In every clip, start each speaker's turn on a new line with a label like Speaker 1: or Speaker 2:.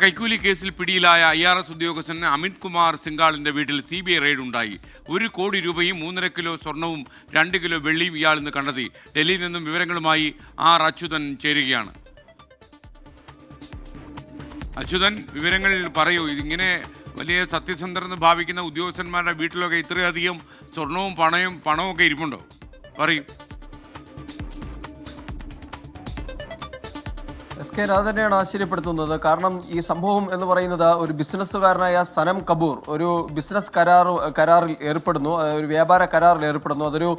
Speaker 1: കൈക്കൂലി കേസിൽ പിടിയിലായ IRS ഉദ്യോഗസ്ഥൻ അമിത് കുമാർ സിംഗാളിന്റെ വീട്ടിൽ CBI റെയ്ഡ് ഉണ്ടായി. 1 കോടി രൂപയും 3.5 കിലോ സ്വർണവും 2 കിലോ വെള്ളിയും ഇയാൾ ഇന്ന് കണ്ടെത്തി. ഡൽഹിയിൽ നിന്നും വിവരങ്ങളുമായി അച്യുതൻ ചേരുകയാണ്. അച്യുതൻ, വിവരങ്ങൾ പറയൂ. ഇതിങ്ങനെ വലിയ സത്യസന്ധരെന്ന് ഭാവിക്കുന്ന ഉദ്യോഗസ്ഥന്മാരുടെ വീട്ടിലൊക്കെ ഇത്രയധികം സ്വർണവും പണവും ഒക്കെ ഇരിപ്പുണ്ടോ? പറയൂ.
Speaker 2: SK അത് തന്നെയാണ് ആശ്ചര്യപ്പെടുത്തുന്നത്. കാരണം ഈ സംഭവം എന്ന് പറയുന്നത് ഒരു ബിസിനസ്സുകാരനായ സനം കപൂർ ഒരു ബിസിനസ് കരാറിൽ ഏർപ്പെടുന്നു, ഒരു വ്യാപാര കരാറിൽ ഏർപ്പെടുന്നു. അതൊരു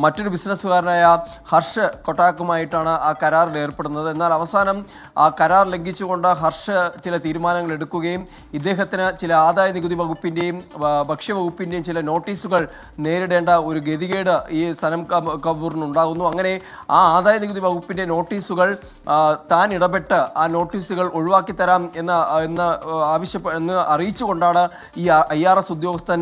Speaker 2: മറ്റൊരു ബിസിനസ്സുകാരനായ ഹർഷ് കൊട്ടാക്കുമായിട്ടാണ് ആ കരാറിൽ ഏർപ്പെടുന്നത്. എന്നാൽ അവസാനം ആ കരാർ ലംഘിച്ചുകൊണ്ട് ഹർഷ് ചില തീരുമാനങ്ങൾ എടുക്കുകയും ഇദ്ദേഹത്തിന് ചില ആദായ നികുതി വകുപ്പിൻ്റെയും ഭക്ഷ്യവകുപ്പിൻ്റെയും ചില നോട്ടീസുകൾ നേരിടേണ്ട ഒരു ഗതികേട് ഈ സനം കപൂറിനുണ്ടാകുന്നു. അങ്ങനെ ആ ആദായ നികുതി വകുപ്പിൻ്റെ നോട്ടീസുകൾ താൻ ഇടപെട്ട് ആ നോട്ടീസുകൾ ഒഴിവാക്കി തരാം എന്ന് അറിയിച്ചുകൊണ്ടാണ് ഈ IRS ഉദ്യോഗസ്ഥൻ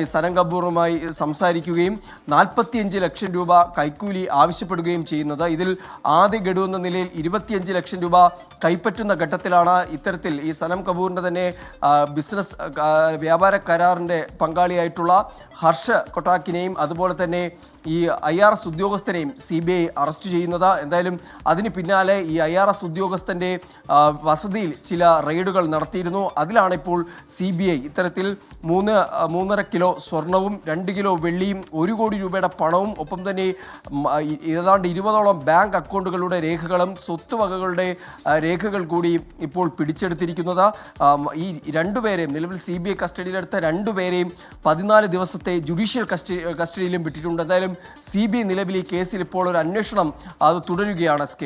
Speaker 2: ഈ സനം കപൂറുമായി സംസാരിക്കുകയും 45 ലക്ഷം രൂപ കൈക്കൂലി ആവശ്യപ്പെടുകയും ചെയ്യുന്നത്. ഇതിൽ ആദ്യ ഗഡു എന്ന നിലയിൽ 25 ലക്ഷം രൂപ കൈപ്പറ്റുന്ന ഘട്ടത്തിലാണ് ഇത്തരത്തിൽ ഈ സനം കപൂറിൻ്റെ തന്നെ ബിസിനസ് വ്യാപാര കരാറിൻ്റെ പങ്കാളിയായിട്ടുള്ള ഹർഷ് കൊട്ടാക്കിനെയും അതുപോലെ തന്നെ ഈ IRS ഉദ്യോഗസ്ഥനെയും CBI അറസ്റ്റ് ചെയ്യുന്നത്. എന്തായാലും അതിന് പിന്നാലെ ഈ IRS ഉദ്യോഗസ്ഥൻ്റെ വസതിയിൽ ചില റെയ്ഡുകൾ നടത്തിയിരുന്നു. അതിലാണ് ഇപ്പോൾ CBI ഇത്തരത്തിൽ 3.5 കിലോ സ്വർണവും 2 കിലോ വെള്ളിയും 1 കോടി രൂപയുടെ പണവും ഒപ്പം തന്നെ ഏതാണ്ട് 20ഓളം ബാങ്ക് അക്കൗണ്ടുകളുടെ രേഖകളും സ്വത്തുവകകളുടെ രേഖകൾ കൂടി ഇപ്പോൾ പിടിച്ചെടുത്തിരിക്കുന്നത്. ഈ രണ്ടുപേരെയും നിലവിൽ CBI കസ്റ്റഡിയിലെടുത്ത 2 പേരെയും 14 ദിവസത്തെ ജുഡീഷ്യൽ കസ്റ്റഡിയിലും വിട്ടിട്ടുണ്ട്. എന്തായാലും CBI നിലവിൽ ഈ കേസിൽ ഇപ്പോൾ ഒരു അന്വേഷണം അത് തുടരുകയാണ്. SK